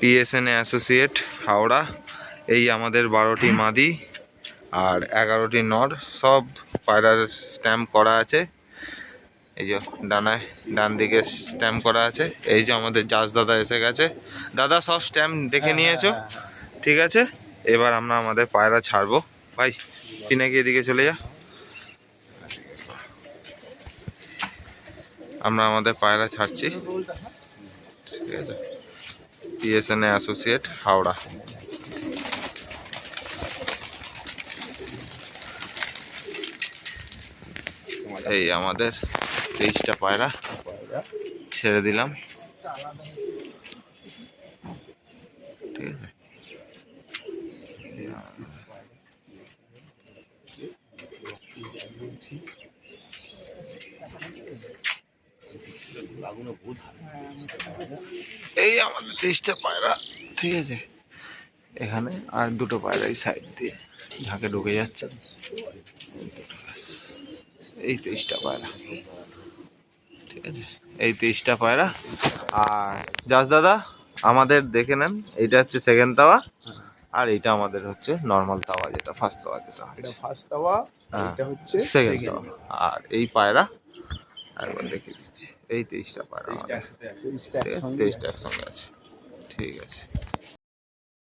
PSN associate Howrah. এই আমাদের 12টি মাদি আর 11টি নর, সব পায়রার স্ট্যাম্প করা আছে। এই যে ডান দিকে স্ট্যাম্প করা আছে। এই যে আমাদের জাজ দাদা এসে গেছে। দাদা সব স্ট্যাম্প দেখে নিয়েছো? ঠিক আছে, এবার আমরা আমাদের পায়রা ছাড়বো। ভাই পিনাকি এদিকে চলে যা। আমরা আমাদের পায়রা ছাড়ছি, ঠিক আছে। PSN associate Howrah. এই আমাদের 23টা পায়রা ছেড়ে দিলাম, ঠিক আছে। এই আমাদের 23টা পায়রা, ঠিক আছে। এখানে আর দুটো পায়রা এই সাইড দিয়ে ঝাঁকে ঢুকে যাচ্ছে। এই 23টা পায়রা, ঠিক আছে। এই 23টা পায়রা। আর জাস দাদা আমাদের দেখে নেন, এইটা হচ্ছে সেকেন্ড তাওয়া, আর এইটা আমাদের হচ্ছে নর্মাল তাওয়া, যেটা ফার্স্ট তাওয়া, যেটা ফার্স্ট তাওয়া, এটা হচ্ছে সেকেন্ড তাওয়া। আর এই পায়রা একবার দেখে দিচ্ছি, এই 23টা পায়রা আমাদের, 23টা একসঙ্গে আছে, ঠিক আছে।